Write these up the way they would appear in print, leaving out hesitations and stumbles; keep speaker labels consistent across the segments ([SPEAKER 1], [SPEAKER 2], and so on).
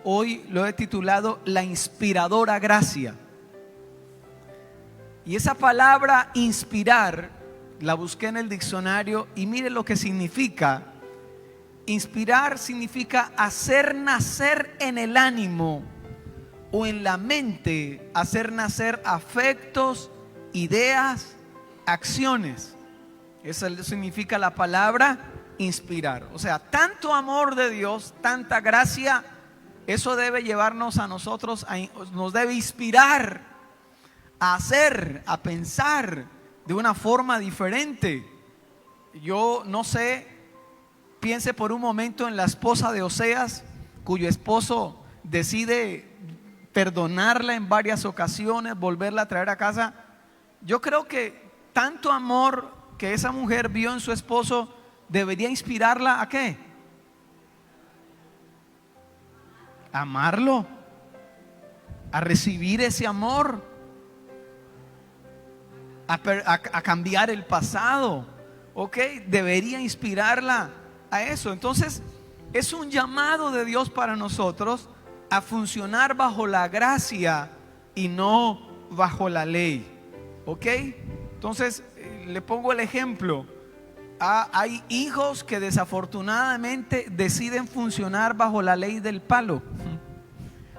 [SPEAKER 1] hoy lo he titulado La inspiradora gracia. Y esa palabra inspirar la busqué en el diccionario y mire lo que significa. Inspirar significa hacer nacer en el ánimo o en la mente, hacer nacer afectos, ideas, acciones. Eso significa la palabra inspirar. O sea, tanto amor de Dios, tanta gracia, eso debe llevarnos a nosotros, nos debe inspirar a hacer, a pensar de una forma diferente. Yo no sé, piense por un momento en la esposa de Oseas, cuyo esposo decide perdonarla en varias ocasiones, volverla a traer a casa. Yo creo que tanto amor que esa mujer vio en su esposo debería inspirarla ¿a qué? A amarlo, a recibir ese amor, a cambiar el pasado, ¿ok? Debería inspirarla a eso. Entonces, es un llamado de Dios para nosotros a funcionar bajo la gracia y no bajo la ley, ¿ok? Entonces, le pongo el ejemplo. Hay hijos que desafortunadamente deciden funcionar bajo la ley del palo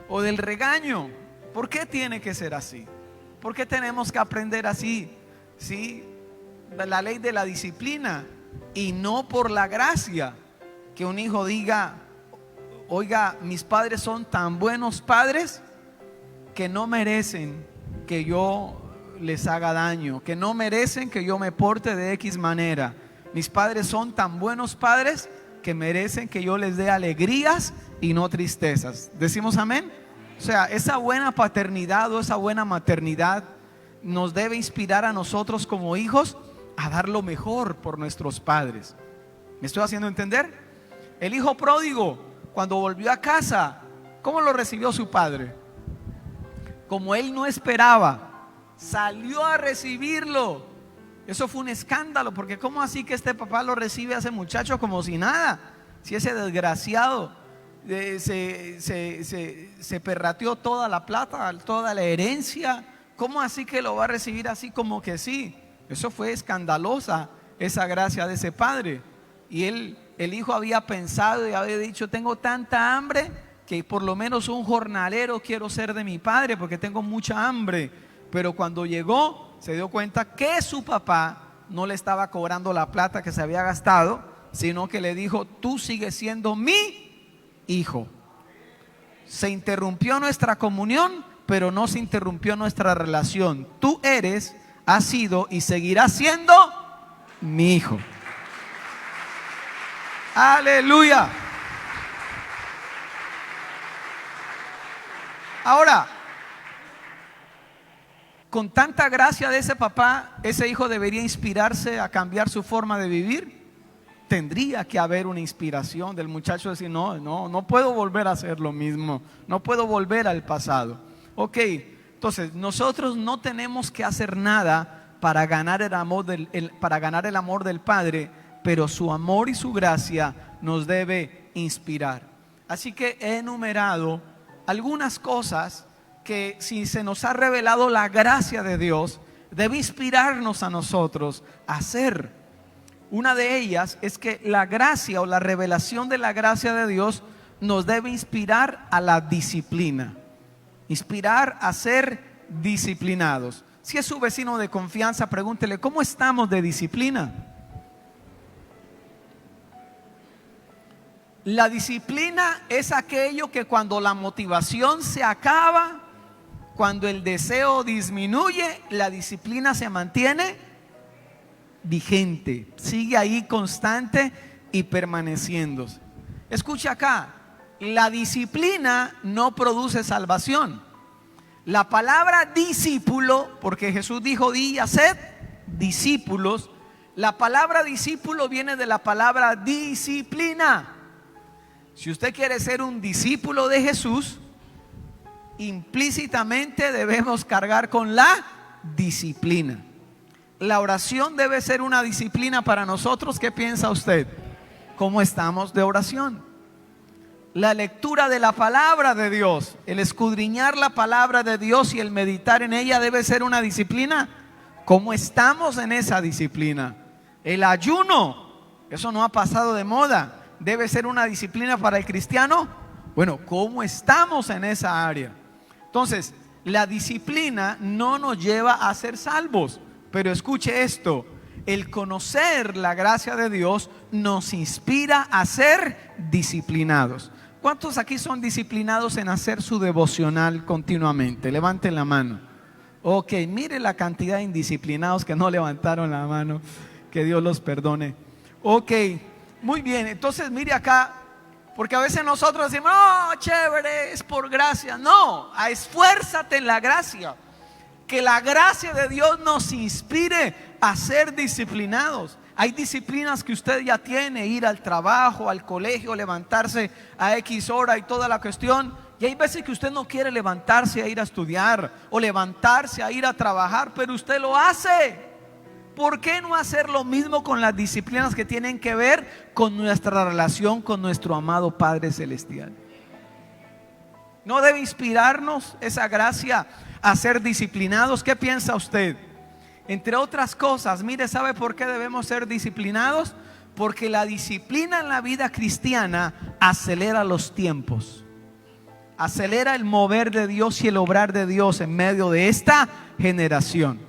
[SPEAKER 1] o del regaño. ¿Por qué tiene que ser así? ¿Por qué tenemos que aprender así? ¿Sí? La ley de la disciplina y no por la gracia. Que un hijo diga: oiga, mis padres son tan buenos padres que no merecen que yo les haga daño, que no merecen que yo me porte de X manera. Mis padres son tan buenos padres que merecen que yo les dé alegrías y no tristezas. ¿Decimos amén? O sea, esa buena paternidad o esa buena maternidad nos debe inspirar a nosotros como hijos a dar lo mejor por nuestros padres. ¿Me estoy haciendo entender? El hijo pródigo, cuando volvió a casa, ¿cómo lo recibió su padre? Como él no esperaba, salió a recibirlo. Eso fue un escándalo, porque ¿cómo así que este papá lo recibe a ese muchacho como si nada? Si ese desgraciado se perrateó toda la plata, toda la herencia, ¿cómo así que lo va a recibir así como que sí? Eso fue escandalosa, esa gracia de ese padre. Y el hijo había pensado y había dicho: tengo tanta hambre que por lo menos un jornalero quiero ser de mi padre porque tengo mucha hambre. Pero cuando llegó se dio cuenta que su papá no le estaba cobrando la plata que se había gastado, sino que le dijo: tú sigues siendo mi hijo. Se interrumpió nuestra comunión, pero no se interrumpió nuestra relación. Tú eres, has sido y seguirás siendo mi hijo. Aleluya. Ahora, con tanta gracia de ese papá, ese hijo debería inspirarse a cambiar su forma de vivir. Tendría que haber una inspiración del muchacho, decir: no puedo volver a hacer lo mismo, no puedo volver al pasado. Ok, entonces nosotros no tenemos que hacer nada para ganar el amor del Padre, pero su amor y su gracia nos debe inspirar. Así que he enumerado algunas cosas que, si se nos ha revelado la gracia de Dios, debe inspirarnos a nosotros a hacer. Una de ellas es que la gracia o la revelación de la gracia de Dios nos debe inspirar a la disciplina, inspirar a ser disciplinados. Si es su vecino de confianza, pregúntele: ¿cómo estamos de disciplina? La disciplina es aquello que cuando la motivación se acaba, cuando el deseo disminuye, la disciplina se mantiene vigente, sigue ahí constante y permaneciendo. Escucha acá, la disciplina no produce salvación. La palabra discípulo, porque Jesús dijo: di y haced discípulos. La palabra discípulo viene de la palabra disciplina. Si usted quiere ser un discípulo de Jesús, implícitamente debemos cargar con la disciplina. La oración debe ser una disciplina para nosotros. ¿Qué piensa usted? ¿Cómo estamos de oración? La lectura de la palabra de Dios, el escudriñar la palabra de Dios y el meditar en ella debe ser una disciplina. ¿Cómo estamos en esa disciplina? El ayuno, eso no ha pasado de moda, debe ser una disciplina para el cristiano. Bueno, ¿cómo estamos en esa área? Entonces, la disciplina no nos lleva a ser salvos, pero escuche esto: el conocer la gracia de Dios nos inspira a ser disciplinados. ¿Cuántos aquí son disciplinados en hacer su devocional continuamente? Levanten la mano. Ok, mire la cantidad de indisciplinados que no levantaron la mano. Que Dios los perdone. Ok, muy bien. Entonces mire acá, porque a veces nosotros decimos, no, chévere, es por gracia. No, esfuérzate en la gracia. Que la gracia de Dios nos inspire a ser disciplinados. Hay disciplinas que usted ya tiene: ir al trabajo, al colegio, levantarse a X hora y toda la cuestión. Y hay veces que usted no quiere levantarse a ir a estudiar o levantarse a ir a trabajar, pero usted lo hace. ¿Por qué no hacer lo mismo con las disciplinas que tienen que ver con nuestra relación con nuestro amado Padre Celestial? ¿No debe inspirarnos esa gracia a ser disciplinados? ¿Qué piensa usted? Entre otras cosas, mire, ¿sabe por qué debemos ser disciplinados? Porque la disciplina en la vida cristiana acelera los tiempos, acelera el mover de Dios y el obrar de Dios en medio de esta generación.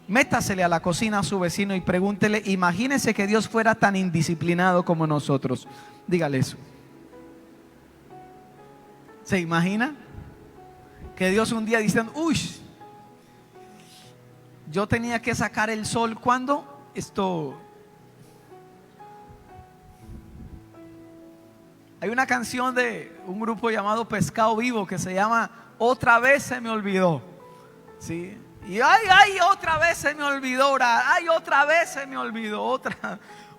[SPEAKER 1] Métasele a la cocina a su vecino y pregúntele: imagínese que Dios fuera tan indisciplinado como nosotros. Dígale eso. ¿Se imagina? Que Dios un día diciendo: uy, yo tenía que sacar el sol. ¿Cuándo? Hay una canción de un grupo llamado Pescado Vivo que se llama Otra vez se me olvidó. ¿Sí? Y ay, otra vez se me olvidó orar. Ay, otra vez se me olvidó.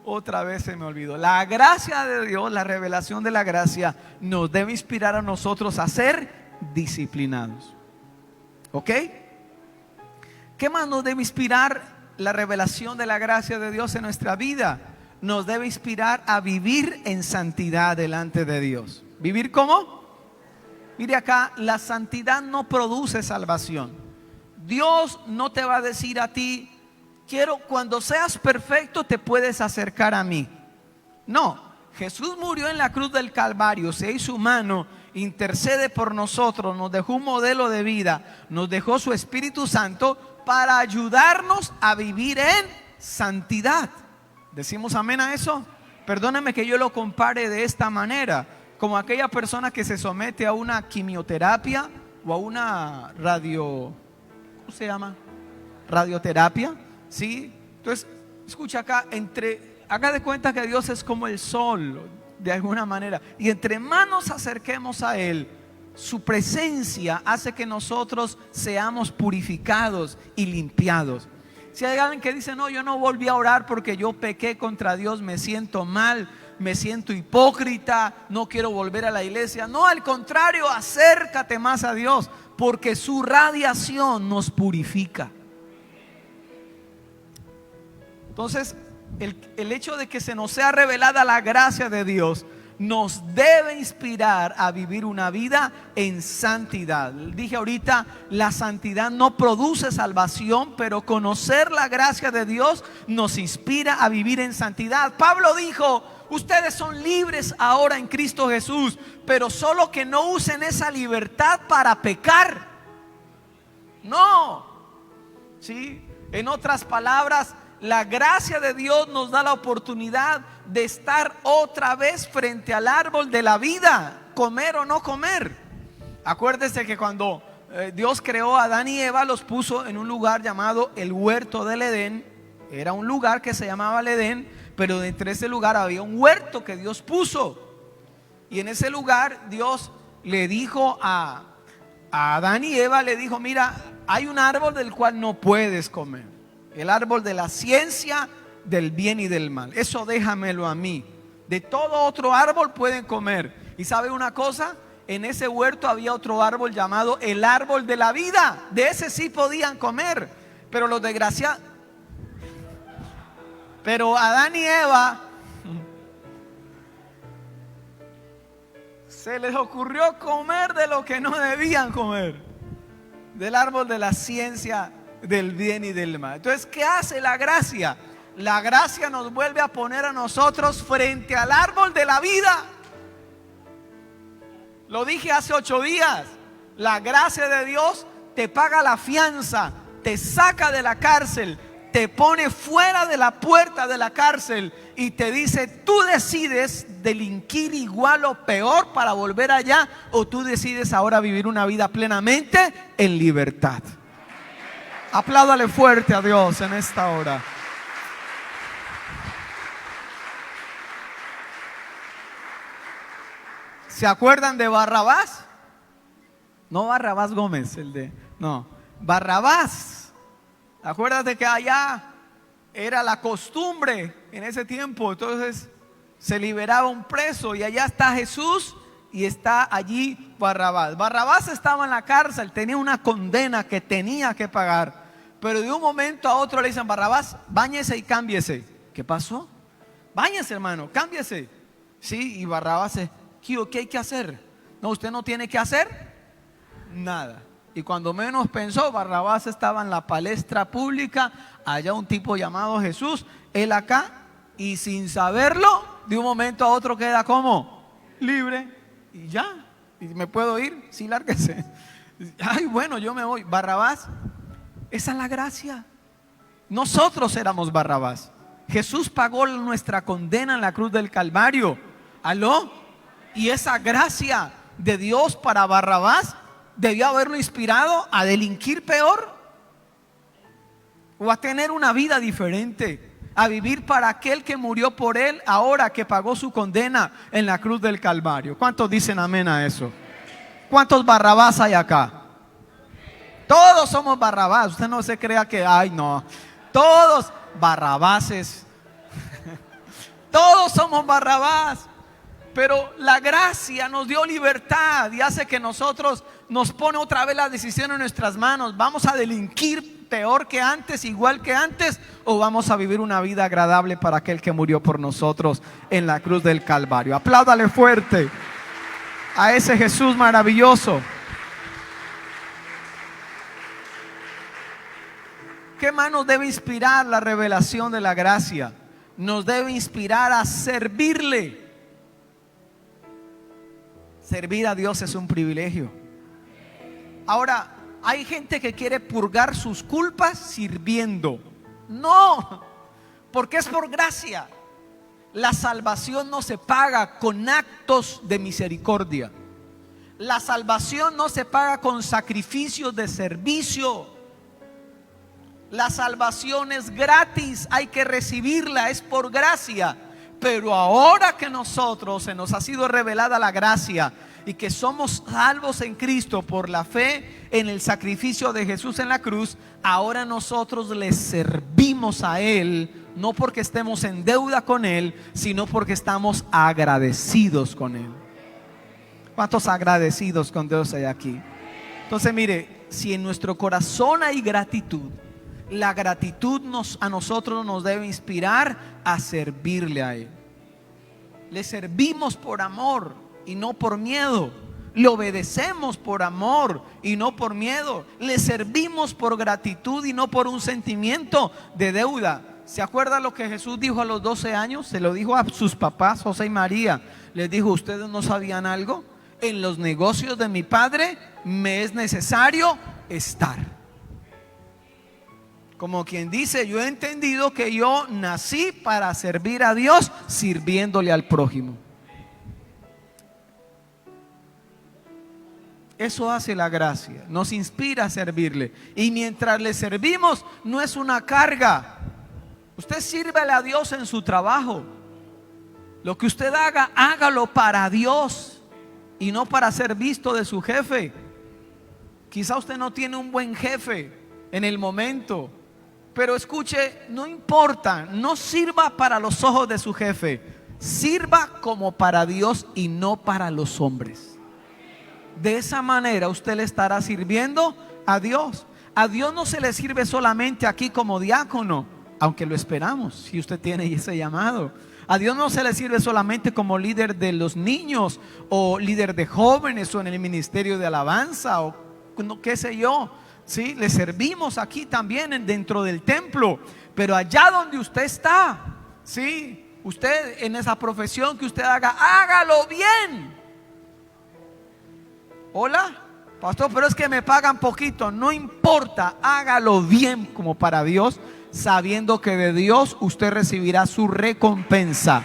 [SPEAKER 1] Otra vez se me olvidó. La gracia de Dios, la revelación de la gracia, nos debe inspirar a nosotros a ser disciplinados. ¿Ok? ¿Qué más nos debe inspirar? La revelación de la gracia de Dios en nuestra vida nos debe inspirar a vivir en santidad delante de Dios. ¿Vivir cómo? Mire acá, la santidad no produce salvación. Dios no te va a decir a ti: cuando seas perfecto te puedes acercar a mí. No, Jesús murió en la cruz del Calvario, se hizo humano, intercede por nosotros, nos dejó un modelo de vida, nos dejó su Espíritu Santo para ayudarnos a vivir en santidad. ¿Decimos amén a eso? Perdóneme que yo lo compare de esta manera, como aquella persona que se somete a una quimioterapia o a una ¿cómo se llama? Radioterapia. ¿Sí? Entonces, escucha acá, haga de cuenta que Dios es como el sol, de alguna manera, y entre más nos acerquemos a Él, su presencia hace que nosotros seamos purificados y limpiados. Si hay alguien que dice: no, yo no volví a orar porque yo pequé contra Dios, me siento mal, me siento hipócrita, no quiero volver a la iglesia. No, al contrario, acércate más a Dios, porque su radiación nos purifica. Entonces, el hecho de que se nos sea revelada la gracia de Dios nos debe inspirar a vivir una vida en santidad. Dije ahorita, la santidad no produce salvación, pero conocer la gracia de Dios nos inspira a vivir en santidad. Pablo dijo: ustedes son libres ahora en Cristo Jesús, pero solo que no usen esa libertad para pecar. No, ¿sí? En otras palabras, la gracia de Dios nos da la oportunidad de estar otra vez frente al árbol de la vida, comer o no comer. Acuérdese que cuando Dios creó a Adán y Eva, los puso en un lugar llamado el huerto del Edén. Era un lugar que se llamaba el Edén, pero dentro de ese lugar había un huerto que Dios puso. Y en ese lugar Dios le dijo a Adán y Eva, le dijo: mira, hay un árbol del cual no puedes comer. El árbol de la ciencia del bien y del mal. Eso déjamelo a mí. De todo otro árbol pueden comer. Y ¿sabe una cosa? En ese huerto había otro árbol llamado el árbol de la vida. De ese sí podían comer. Pero los desgraciados. Pero Adán y Eva se les ocurrió comer de lo que no debían comer, del árbol de la ciencia del bien y del mal. Entonces, ¿qué hace la gracia? La gracia nos vuelve a poner a nosotros frente al árbol de la vida. Lo dije hace 8 días. La gracia de Dios te paga la fianza, te saca de la cárcel, te pone fuera de la puerta de la cárcel y te dice: tú decides delinquir igual o peor para volver allá, o tú decides ahora vivir una vida plenamente en libertad. Apláudale fuerte a Dios en esta hora. ¿Se acuerdan de Barrabás? No Barrabás Gómez, Barrabás. Acuérdate que allá era la costumbre en ese tiempo. Entonces se liberaba un preso y allá está Jesús y está allí Barrabás. Barrabás estaba en la cárcel, tenía una condena que tenía que pagar. Pero de un momento a otro le dicen: Barrabás, báñese y cámbiese. ¿Qué pasó? Báñese, hermano, cámbiese. Sí, y Barrabás se... ¿Qué hay que hacer? No, usted no tiene que hacer nada. Y cuando menos pensó, Barrabás estaba en la palestra pública, allá un tipo llamado Jesús, él acá, y sin saberlo, de un momento a otro queda como libre. Y ya, y me puedo ir, sí, lárguese. Ay, bueno, yo me voy. Barrabás, esa es la gracia. Nosotros éramos Barrabás. Jesús pagó nuestra condena en la cruz del Calvario. ¿Aló? Y esa gracia de Dios para Barrabás debió haberlo inspirado a delinquir peor, o a tener una vida diferente, a vivir para aquel que murió por él ahora que pagó su condena en la cruz del Calvario. ¿Cuántos dicen amén a eso? ¿Cuántos Barrabás hay acá? Todos somos Barrabás. Usted no se crea que, ay no, todos Barrabases. Todos somos Barrabás. Pero la gracia nos dio libertad y hace que nosotros nos pone otra vez la decisión en nuestras manos. ¿Vamos a delinquir peor que antes, igual que antes, o vamos a vivir una vida agradable para aquel que murió por nosotros en la cruz del Calvario? Apláudale fuerte a ese Jesús maravilloso. ¿Qué más nos debe inspirar la revelación de la gracia? Nos debe inspirar a servirle. Servir a Dios es un privilegio. Ahora, hay gente que quiere purgar sus culpas sirviendo. No, porque es por gracia. La salvación no se paga con actos de misericordia. La salvación no se paga con sacrificios de servicio. La salvación es gratis, hay que recibirla, es por gracia. Pero ahora que nosotros se nos ha sido revelada la gracia y que somos salvos en Cristo por la fe en el sacrificio de Jesús en la cruz, ahora nosotros le servimos a Él, no porque estemos en deuda con Él, sino porque estamos agradecidos con Él. ¿Cuántos agradecidos con Dios hay aquí? Entonces mire, si en nuestro corazón hay gratitud, la gratitud a nosotros nos debe inspirar a servirle a Él. Le servimos por amor y no por miedo. Le obedecemos por amor y no por miedo. Le servimos por gratitud y no por un sentimiento de deuda. ¿Se acuerda lo que Jesús dijo a los 12 años? Se lo dijo a sus papás, José y María. Les dijo: ¿ustedes no sabían algo? En los negocios de mi Padre me es necesario estar. Como quien dice: yo he entendido que yo nací para servir a Dios sirviéndole al prójimo. Eso hace la gracia, nos inspira a servirle. Y mientras le servimos, no es una carga. Usted sírvele a Dios en su trabajo. Lo que usted haga, hágalo para Dios y no para ser visto de su jefe. Quizá usted no tiene un buen jefe en el momento, pero escuche, no importa, no sirva para los ojos de su jefe, sirva como para Dios y no para los hombres. De esa manera usted le estará sirviendo a Dios. A Dios no se le sirve solamente aquí como diácono, aunque lo esperamos si usted tiene ese llamado. A Dios no se le sirve solamente como líder de los niños o líder de jóvenes o en el ministerio de alabanza o qué sé yo. Sí, le servimos aquí también dentro del templo, pero allá donde usted está, sí, usted en esa profesión que usted haga, hágalo bien. Hola, pastor, pero es que me pagan poquito. No importa, hágalo bien como para Dios, sabiendo que de Dios usted recibirá su recompensa.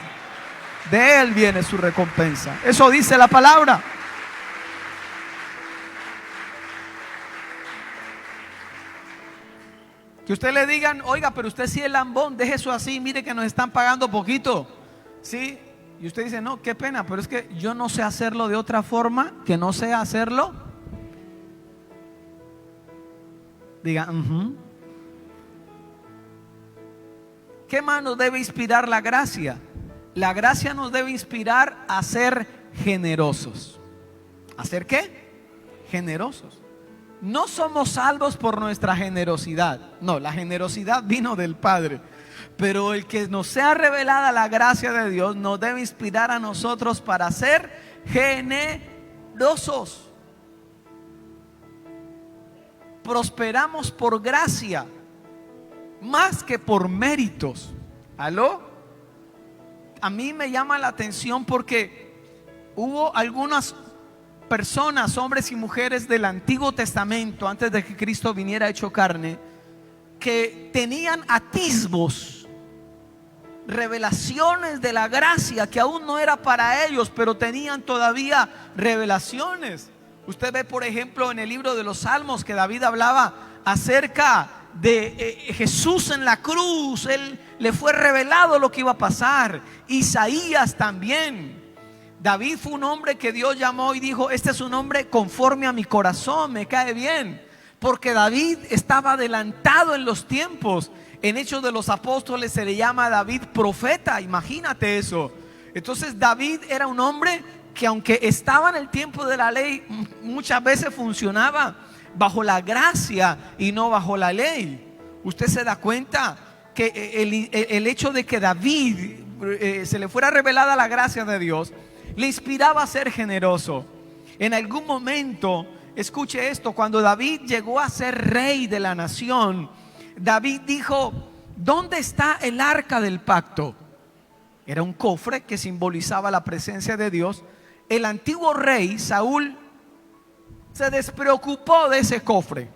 [SPEAKER 1] De Él viene su recompensa. Eso dice la palabra. Que usted le digan, oiga, pero usted sí es lambón, deje eso así, mire que nos están pagando poquito. ¿Sí? Y usted dice, no, qué pena, pero es que yo no sé hacerlo de otra forma que no sea hacerlo. Diga, ¿qué más nos debe inspirar la gracia? La gracia nos debe inspirar a ser generosos. ¿A ser qué? Generosos. No somos salvos por nuestra generosidad. No, la generosidad vino del Padre. Pero el que nos sea revelada la gracia de Dios nos debe inspirar a nosotros para ser generosos. Prosperamos por gracia, más que por méritos. ¿Aló? A mí me llama la atención porque hubo algunas personas, hombres y mujeres del Antiguo Testamento, antes de que Cristo viniera hecho carne, que tenían atisbos, revelaciones de la gracia que aún no era para ellos, pero tenían todavía revelaciones. Usted ve, por ejemplo, en el libro de los Salmos que David hablaba acerca de Jesús en la cruz. Él le fue revelado lo que iba a pasar. Isaías también. David fue un hombre que Dios llamó y dijo, este es un hombre conforme a mi corazón, me cae bien. Porque David estaba adelantado en los tiempos. En Hechos de los Apóstoles se le llama a David profeta, imagínate eso. Entonces David era un hombre que, aunque estaba en el tiempo de la ley, muchas veces funcionaba bajo la gracia y no bajo la ley. Usted se da cuenta que el hecho de que David se le fuera revelada la gracia de Dios le inspiraba a ser generoso. En algún momento, escuche esto, cuando David llegó a ser rey de la nación, David dijo, ¿dónde está el arca del pacto? Era un cofre que simbolizaba la presencia de Dios. El antiguo rey Saúl se despreocupó de ese cofre.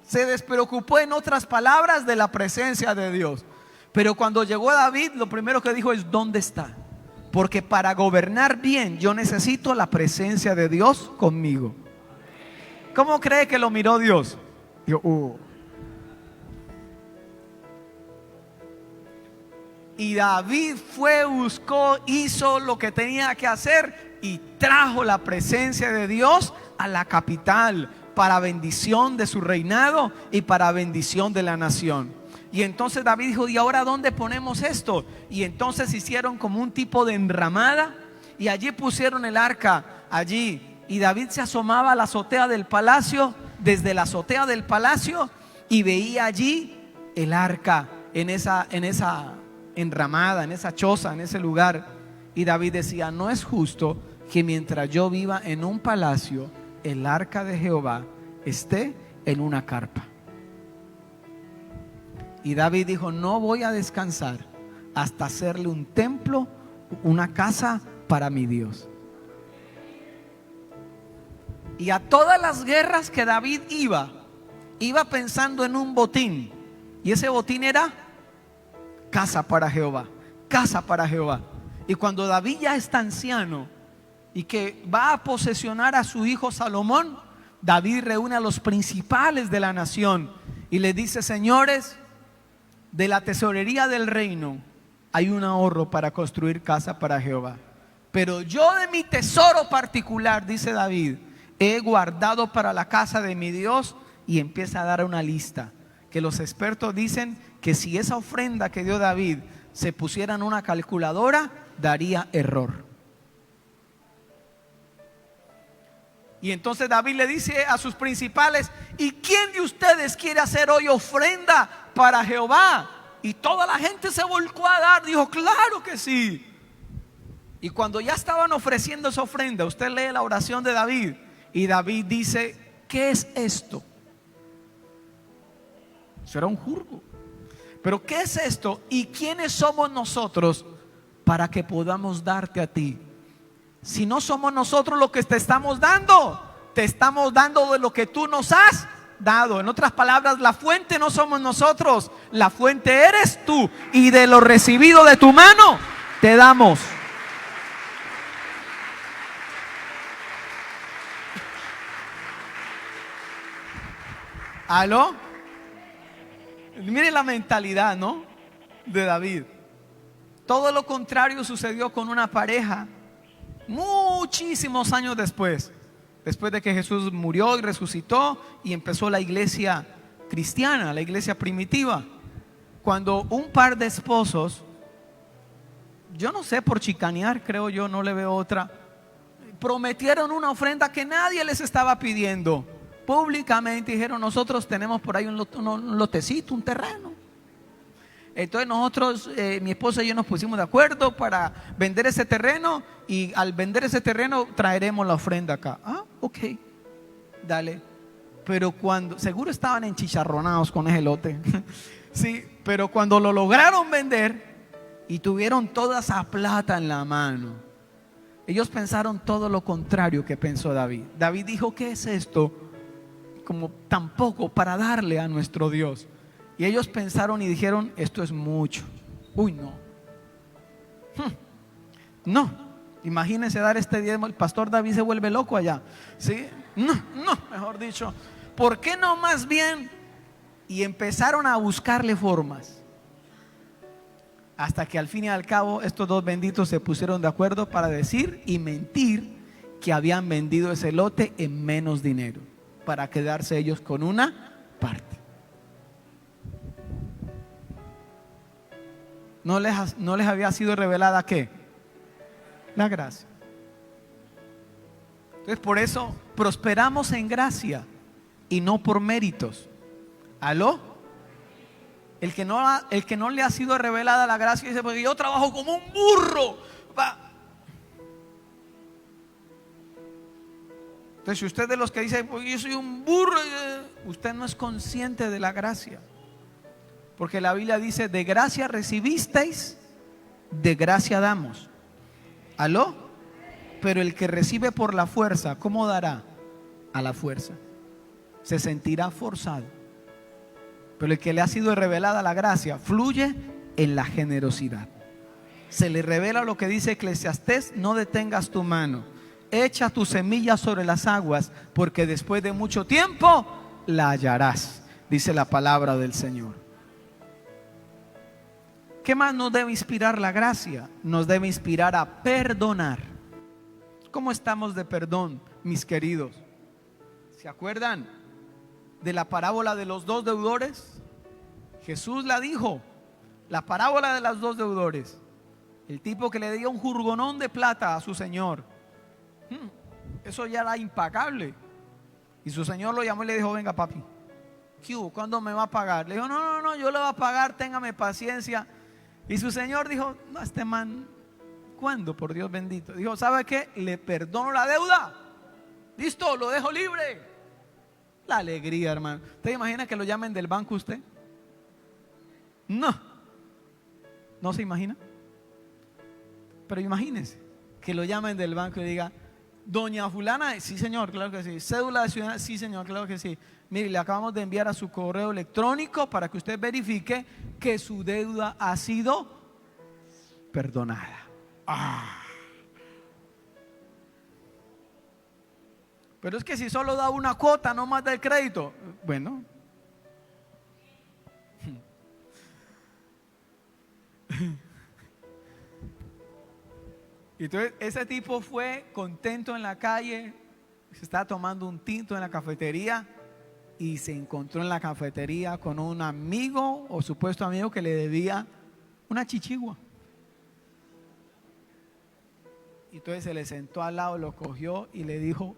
[SPEAKER 1] Se despreocupó, en otras palabras, de la presencia de Dios. Pero cuando llegó David, lo primero que dijo es, ¿dónde está? Porque para gobernar bien yo necesito la presencia de Dios conmigo. ¿Cómo cree que lo miró Dios? Dijo, Y David fue, buscó, hizo lo que tenía que hacer y trajo la presencia de Dios a la capital para bendición de su reinado y para bendición de la nación. Y entonces David dijo, ¿y ahora dónde ponemos esto? Y entonces hicieron como un tipo de enramada y allí pusieron el arca allí. Y David se asomaba a la azotea del palacio, desde la azotea del palacio, y veía allí el arca en esa enramada, en esa choza, en ese lugar. Y David decía, no es justo que mientras yo viva en un palacio, el arca de Jehová esté en una carpa. Y David dijo, no voy a descansar hasta hacerle un templo, una casa para mi Dios. Y a todas las guerras que David iba pensando en un botín. Y ese botín era casa para Jehová, casa para Jehová. Y cuando David ya está anciano y que va a posesionar a su hijo Salomón, David reúne a los principales de la nación y les dice, señores, de la tesorería del reino hay un ahorro para construir casa para Jehová. Pero yo de mi tesoro particular, dice David, he guardado para la casa de mi Dios. Y empieza a dar una lista que los expertos dicen que si esa ofrenda que dio David se pusiera en una calculadora, daría error. Y entonces David le dice a sus principales, ¿y quién de ustedes quiere hacer hoy ofrenda para Jehová? Y toda la gente se volcó a dar. Dijo, claro que sí. Y cuando ya estaban ofreciendo esa ofrenda, usted lee la oración de David. Y David dice, ¿qué es esto? Eso era un jurgo. Pero ¿qué es esto? ¿Y quiénes somos nosotros para que podamos darte a ti? Si no somos nosotros lo que te estamos dando de lo que tú nos has dado. En otras palabras, la fuente no somos nosotros, la fuente eres tú. Y de lo recibido de tu mano, te damos. ¿Aló? Mire la mentalidad, ¿no? De David. Todo lo contrario sucedió con una pareja muchísimos años después de que Jesús murió y resucitó y empezó la iglesia cristiana, la iglesia primitiva. Cuando un par de esposos, yo no sé, por chicanear, creo yo, no le veo otra, prometieron una ofrenda que nadie les estaba pidiendo. Públicamente dijeron, nosotros tenemos por ahí un lotecito, un terreno. Entonces nosotros, mi esposa y yo nos pusimos de acuerdo para vender ese terreno, y al vender ese terreno traeremos la ofrenda acá. Ah, ok, dale. Pero cuando, seguro estaban enchicharronados con ese lote. Sí, pero cuando lo lograron vender y tuvieron toda esa plata en la mano, ellos pensaron todo lo contrario que pensó David. David dijo, ¿qué es esto? Como tampoco para darle a nuestro Dios. Y ellos pensaron y dijeron, esto es mucho. Uy, no. No, imagínense dar este diezmo. El pastor David se vuelve loco allá. ¿Sí? No, mejor dicho. ¿Por qué no más bien? Y empezaron a buscarle formas. Hasta que al fin y al cabo estos dos benditos se pusieron de acuerdo para decir y mentir que habían vendido ese lote en menos dinero, para quedarse ellos con una parte. ¿No les había sido revelada qué? La gracia. Entonces por eso prosperamos en gracia y no por méritos. ¿Aló? El que no le ha sido revelada la gracia dice, porque yo trabajo como un burro. Entonces si usted es de los que dice, pues yo soy un burro, usted no es consciente de la gracia. Porque la Biblia dice, de gracia recibisteis, de gracia damos. ¿Aló? Pero el que recibe por la fuerza, ¿cómo dará? A la fuerza. Se sentirá forzado. Pero el que le ha sido revelada la gracia, fluye en la generosidad. Se le revela lo que dice Eclesiastés, no detengas tu mano. Echa tu semilla sobre las aguas, porque después de mucho tiempo la hallarás, dice la palabra del Señor. ¿Qué más nos debe inspirar la gracia? Nos debe inspirar a perdonar. ¿Cómo estamos de perdón, mis queridos? ¿Se acuerdan de la parábola de los dos deudores? Jesús la dijo, la parábola de los dos deudores. El tipo que le dio un jurgonón de plata a su señor. Eso ya era impagable. Y su señor lo llamó y le dijo, venga papi, ¿cuándo me va a pagar? Le dijo, no, yo le voy a pagar, téngame paciencia. Y su señor dijo, no, este man, ¿cuándo? Por Dios bendito. Dijo, ¿sabe qué? Le perdono la deuda. Listo, lo dejo libre. La alegría, hermano. ¿Usted imagina que lo llamen del banco usted? No se imagina. Pero imagínese que lo llamen del banco y diga, doña fulana, sí señor, claro que sí. Cédula de ciudadana, sí señor, claro que sí. Mire, le acabamos de enviar a su correo electrónico para que usted verifique que su deuda ha sido perdonada. Pero es que si solo da una cuota, no más del crédito. Bueno. Y entonces ese tipo fue contento en la calle, se estaba tomando un tinto en la cafetería y se encontró en la cafetería con un amigo o supuesto amigo que le debía una chichigua. Y entonces se le sentó al lado, lo cogió y le dijo,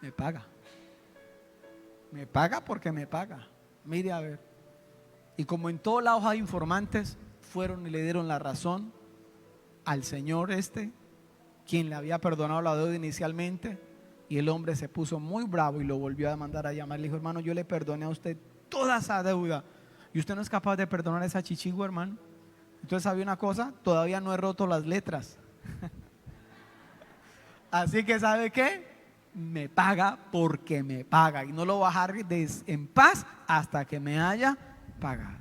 [SPEAKER 1] me paga porque me paga, mire a ver. Y como en toda la hoja de informantes, fueron y le dieron la razón al señor quien le había perdonado la deuda inicialmente. Y el hombre se puso muy bravo y lo volvió a mandar a llamar. Le dijo: hermano, yo le perdoné a usted toda esa deuda y usted no es capaz de perdonar a esa chichigua, hermano. Entonces, ¿sabe una cosa? Todavía no he roto las letras. Así que, ¿sabe qué? Me paga porque me paga, y no lo va a dejar en paz hasta que me haya pagado.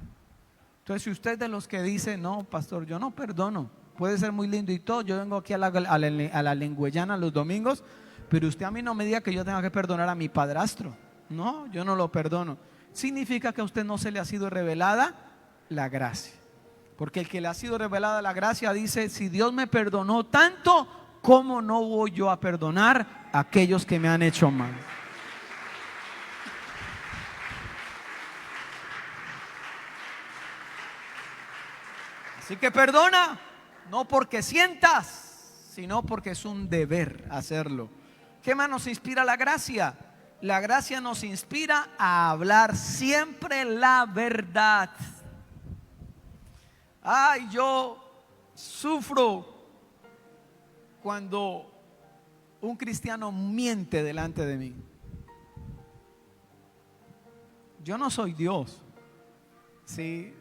[SPEAKER 1] Entonces, si usted es de los que dice: no, pastor, yo no perdono, puede ser muy lindo y todo, yo vengo aquí a la Lengüellana los domingos, pero usted a mí no me diga que yo tenga que perdonar a mi padrastro. No, yo no lo perdono. Significa que a usted no se le ha sido revelada la gracia. Porque el que le ha sido revelada la gracia dice: si Dios me perdonó tanto, ¿cómo no voy yo a perdonar a aquellos que me han hecho mal? Así que perdona, no porque sientas, sino porque es un deber hacerlo. ¿Qué más nos inspira la gracia? La gracia nos inspira a hablar siempre la verdad. Ay, yo sufro cuando un cristiano miente delante de mí. Yo no soy Dios, sí,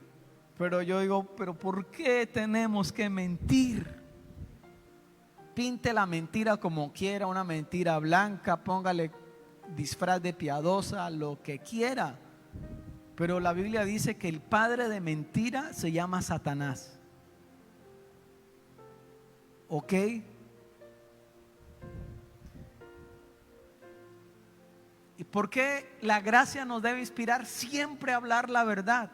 [SPEAKER 1] pero yo digo: pero ¿por qué tenemos que mentir? Pinte la mentira como quiera, una mentira blanca, póngale disfraz de piadosa, lo que quiera. Pero la Biblia dice que el padre de mentira se llama Satanás. ¿Ok? ¿Y por qué la gracia nos debe inspirar siempre a hablar la verdad?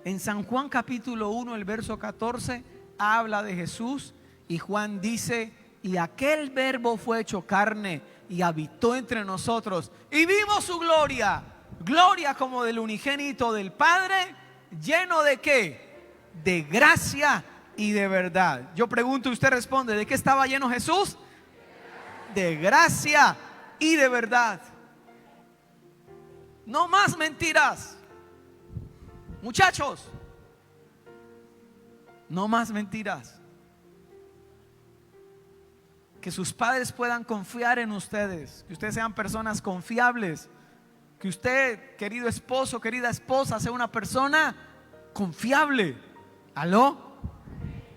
[SPEAKER 1] En San Juan capítulo 1, el verso 14, habla de Jesús, y Juan dice: y aquel verbo fue hecho carne y habitó entre nosotros, y vimos su gloria, gloria como del unigénito del Padre, lleno de ¿qué? De gracia y de verdad. Yo pregunto y usted responde: ¿de qué estaba lleno Jesús? De gracia y de verdad. No más mentiras, muchachos, no más mentiras. Que sus padres puedan confiar en ustedes, que ustedes sean personas confiables, que usted, querido esposo, querida esposa, sea una persona confiable. ¿Aló?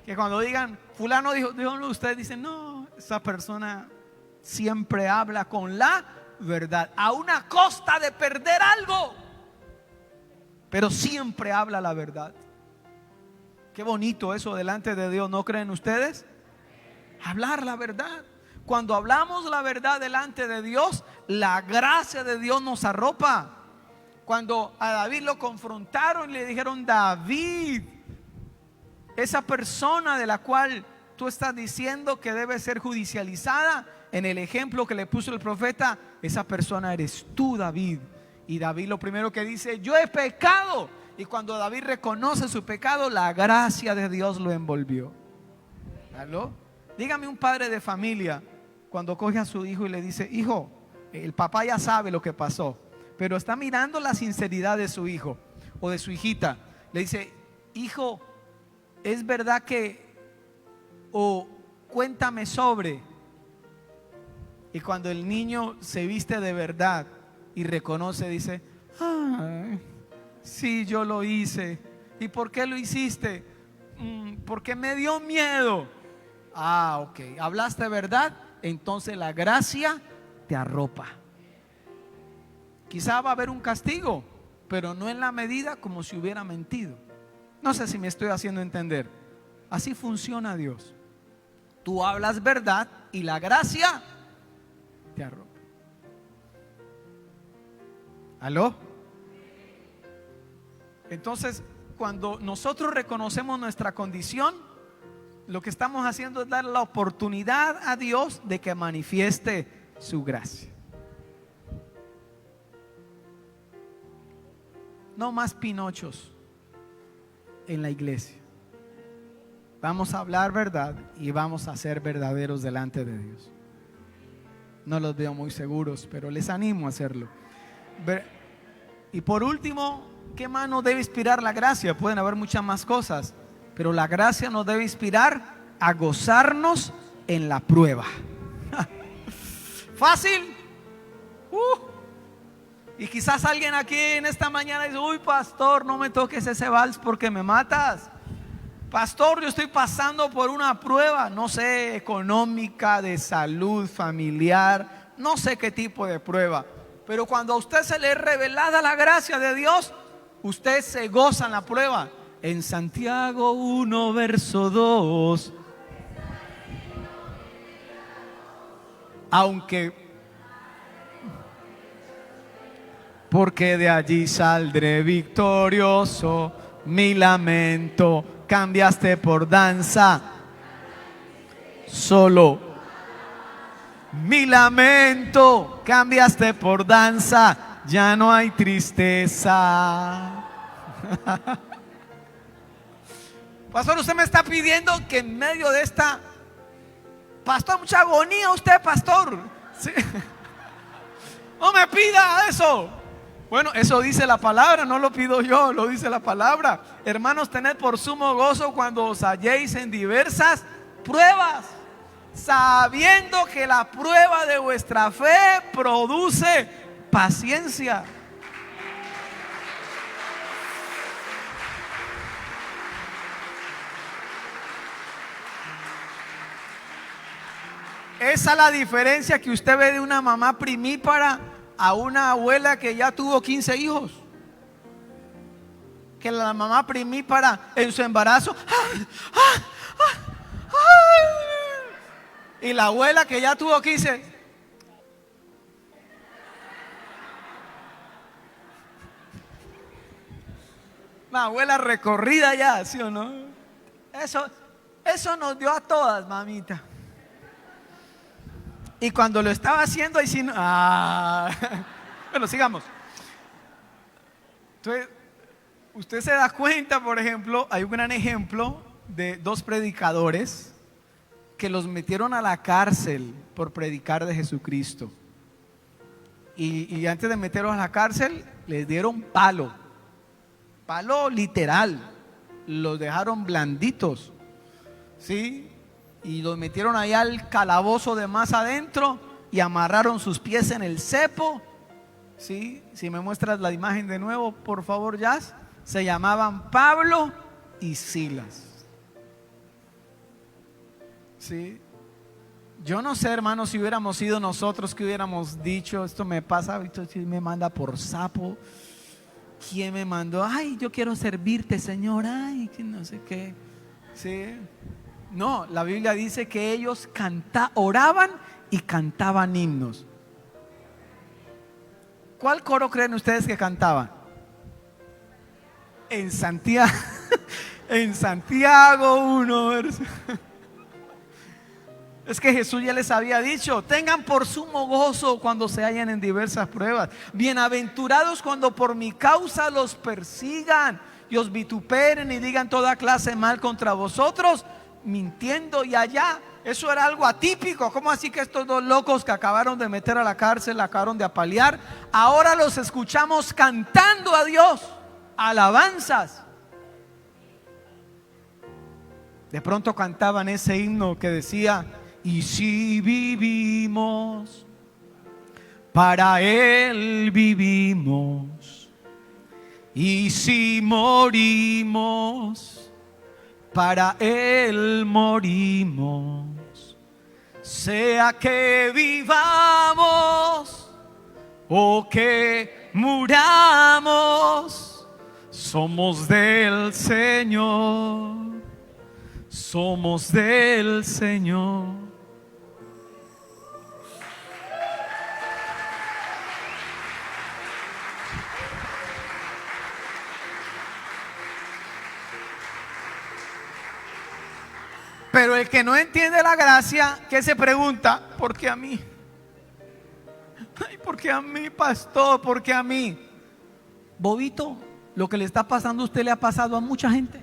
[SPEAKER 1] Que cuando digan: fulano dijo, ustedes dicen: no, esa persona siempre habla con la verdad, a una costa de perder algo, pero siempre habla la verdad. Qué bonito eso delante de Dios, ¿no creen ustedes? Hablar la verdad. Cuando hablamos la verdad delante de Dios, la gracia de Dios nos arropa. Cuando a David lo confrontaron y le dijeron: David, esa persona de la cual tú estás diciendo que debe ser judicializada, en el ejemplo que le puso el profeta, esa persona eres tú, David. Y David lo primero que dice: yo he pecado. Y cuando David reconoce su pecado, la gracia de Dios lo envolvió. ¿Aló? Dígame un padre de familia cuando coge a su hijo y le dice: hijo, el papá ya sabe lo que pasó, pero está mirando la sinceridad de su hijo o de su hijita. Le dice: hijo, ¿es verdad que? O cuéntame sobre. Y cuando el niño se viste de verdad y reconoce, dice: ay, sí, yo lo hice. ¿Y por qué lo hiciste? Porque me dio miedo. Ah, ok, hablaste verdad, entonces la gracia te arropa. Quizá va a haber un castigo, pero no en la medida como si hubiera mentido. No sé si me estoy haciendo entender. Así funciona Dios. Tú hablas verdad y la gracia te arropa. ¿Aló? Entonces, cuando nosotros reconocemos nuestra condición, lo que estamos haciendo es dar la oportunidad a Dios de que manifieste su gracia. No más pinochos en la iglesia. Vamos a hablar verdad y vamos a ser verdaderos delante de Dios. No los veo muy seguros, pero les animo a hacerlo. Y por último, ¿qué más nos debe inspirar la gracia? Pueden haber muchas más cosas, pero la gracia nos debe inspirar a gozarnos en la prueba. ¿Fácil? Y quizás alguien aquí en esta mañana dice: uy, pastor, no me toques ese vals porque me matas. Pastor, yo estoy pasando por una prueba, no sé, económica, de salud, familiar, no sé qué tipo de prueba. Pero cuando a usted se le es revelada la gracia de Dios, usted se goza en la prueba. En Santiago 1, verso 2. Porque de allí saldré victorioso, mi lamento cambiaste por danza. Solo mi lamento cambiaste por danza, ya no hay tristeza. Pastor, usted me está pidiendo que en medio de esta, pastor, mucha agonía usted, pastor. ¿Sí? No me pida eso. Bueno, eso dice la palabra, no lo pido yo, lo dice la palabra. Hermanos, tened por sumo gozo cuando os halléis en diversas pruebas, sabiendo que la prueba de vuestra fe produce paciencia. Esa es la diferencia que usted ve de una mamá primípara a una abuela que ya tuvo 15 hijos. Que la mamá primípara en su embarazo, y la abuela que ya tuvo 15. La abuela recorrida ya, ¿sí o no? Eso nos dio a todas, mamita. Y cuando lo estaba haciendo, ahí sí no. Bueno, sigamos. Entonces, usted se da cuenta, por ejemplo, hay un gran ejemplo de dos predicadores que los metieron a la cárcel por predicar de Jesucristo. Y antes de meterlos a la cárcel, les dieron palo literal. Los dejaron blanditos, ¿sí? Y los metieron allá al calabozo de más adentro y amarraron sus pies en el cepo. ¿Sí? Si me muestras la imagen de nuevo, por favor, Jazz. Se llamaban Pablo y Silas. ¿Sí? Yo no sé, hermanos, si hubiéramos sido nosotros, que hubiéramos dicho: esto me pasa, esto sí me manda por sapo. ¿Quién me mandó? Ay, yo quiero servirte, Señor. Ay, que no sé qué. ¿Sí? No, la Biblia dice que ellos oraban y cantaban himnos. ¿Cuál coro creen ustedes que cantaban? En Santiago, en Santiago 1, verso. Es que Jesús ya les había dicho: tengan por sumo gozo cuando se hallen en diversas pruebas. Bienaventurados cuando por mi causa los persigan y os vituperen y digan toda clase de mal contra vosotros, mintiendo. Y allá eso era algo atípico. ¿Cómo así que estos dos locos que acabaron de meter a la cárcel, acabaron de apalear, ahora los escuchamos cantando a Dios alabanzas? De pronto cantaban ese himno que decía: y si vivimos, para Él vivimos, y si morimos, para Él morimos. Sea que vivamos o que muramos, somos del Señor, somos del Señor. Pero el que no entiende la gracia, ¿qué se pregunta? ¿Por qué a mí? Ay, ¿por qué a mí, pastor? ¿Por qué a mí? Bobito, lo que le está pasando a usted le ha pasado a mucha gente.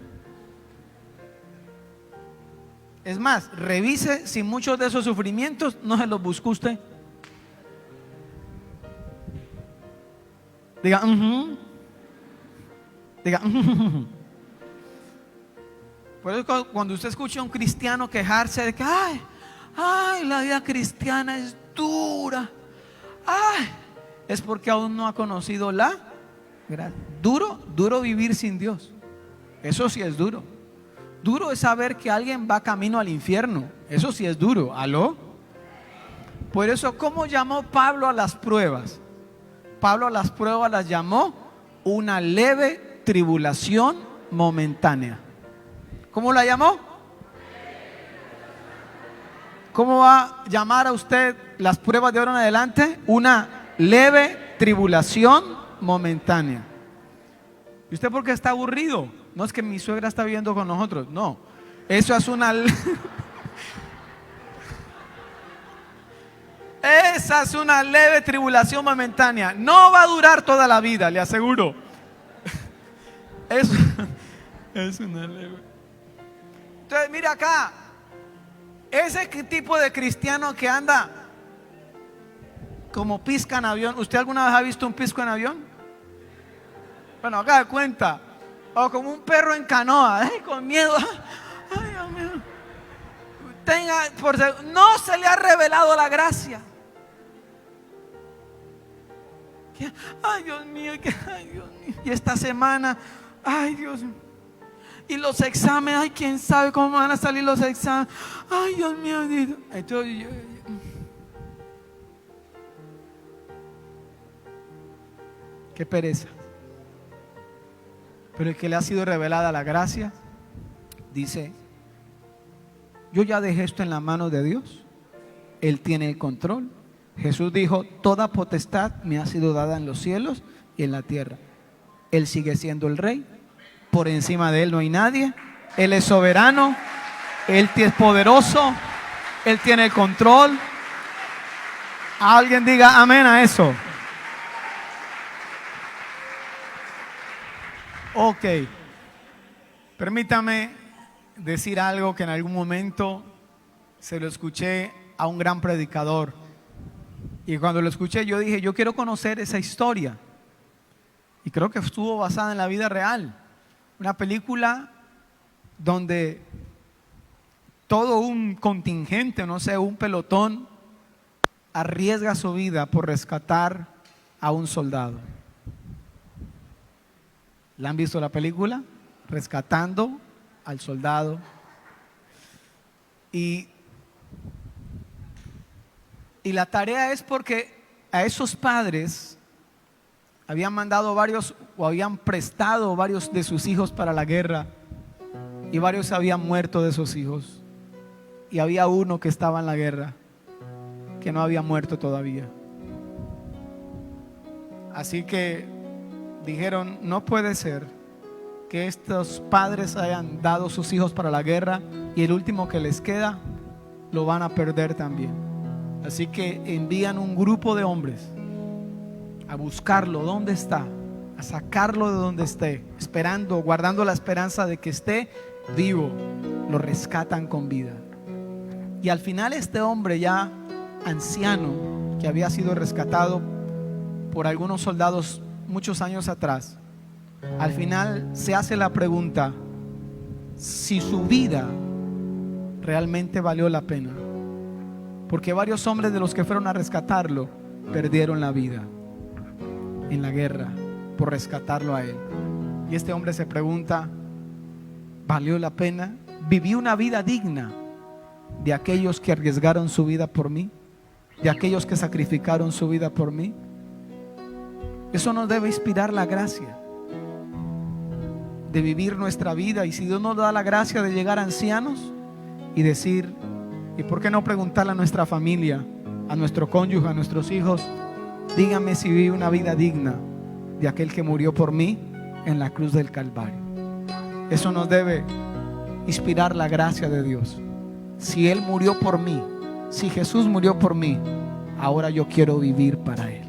[SPEAKER 1] Es más, revise si muchos de esos sufrimientos no se los buscó usted. Diga, Diga. Por eso cuando usted escucha a un cristiano quejarse de que ay, la vida cristiana es dura, es porque aún no ha conocido la gracia. Duro vivir sin Dios. Eso sí es duro. Duro es saber que alguien va camino al infierno. Eso sí es duro. ¿Aló? Por eso, ¿cómo llamó Pablo a las pruebas? Pablo a las pruebas las llamó una leve tribulación momentánea. ¿Cómo la llamó? ¿Cómo va a llamar a usted las pruebas de ahora en adelante? Una leve tribulación momentánea. ¿Y usted por qué está aburrido? No es que mi suegra está viviendo con nosotros, no. Eso es esa es una leve tribulación momentánea. No va a durar toda la vida, le aseguro. Eso es una leve. Entonces, mira acá, ese tipo de cristiano que anda como pizca en avión. ¿Usted alguna vez ha visto un pisco en avión? Bueno, haga de cuenta. O como un perro en canoa, con miedo. Ay, Dios mío. No se le ha revelado la gracia. Ay, Dios mío, ay, Dios mío. Y esta semana, ay, Dios mío. Y los exámenes, ay, quién sabe cómo van a salir los exámenes. Ay, Dios mío. Entonces, qué pereza. Pero el que le ha sido revelada la gracia dice: yo ya dejé esto en la mano de Dios. Él tiene el control. Jesús dijo: toda potestad me ha sido dada en los cielos y en la tierra. Él sigue siendo el rey. Por encima de Él no hay nadie. Él es soberano. Él es poderoso. Él tiene el control. Alguien diga amén a eso. Ok. Permítame decir algo que en algún momento se lo escuché a un gran predicador. Y cuando lo escuché yo dije: yo quiero conocer esa historia. Y creo que estuvo basada en la vida real. Una película donde todo un contingente, no sé, un pelotón arriesga su vida por rescatar a un soldado. ¿La han visto la película? Rescatando al soldado. Y la tarea es porque a esos padres habían mandado varios o habían prestado varios de sus hijos para la guerra, y varios habían muerto de esos hijos, y había uno que estaba en la guerra que no había muerto todavía. Así que dijeron: no puede ser que estos padres hayan dado sus hijos para la guerra y el último que les queda lo van a perder también. Así que envían un grupo de hombres a buscarlo, ¿dónde está? A sacarlo de donde esté, esperando, guardando la esperanza de que esté vivo. Lo rescatan con vida. Y al final este hombre ya anciano, que había sido rescatado por algunos soldados muchos años atrás, al final se hace la pregunta si su vida realmente valió la pena, porque varios hombres de los que fueron a rescatarlo perdieron la vida en la guerra por rescatarlo a él. Y este hombre se pregunta: ¿valió la pena? ¿Viví una vida digna de aquellos que arriesgaron su vida por mí? ¿De aquellos que sacrificaron su vida por mí? Eso nos debe inspirar la gracia de vivir nuestra vida. Y si Dios nos da la gracia de llegar a ancianos y decir, ¿y por qué no preguntarle a nuestra familia, a nuestro cónyuge, a nuestros hijos: dígame si viví una vida digna de aquel que murió por mí en la cruz del Calvario? Eso nos debe inspirar la gracia de Dios. Si Él murió por mí, si Jesús murió por mí, ahora yo quiero vivir para Él.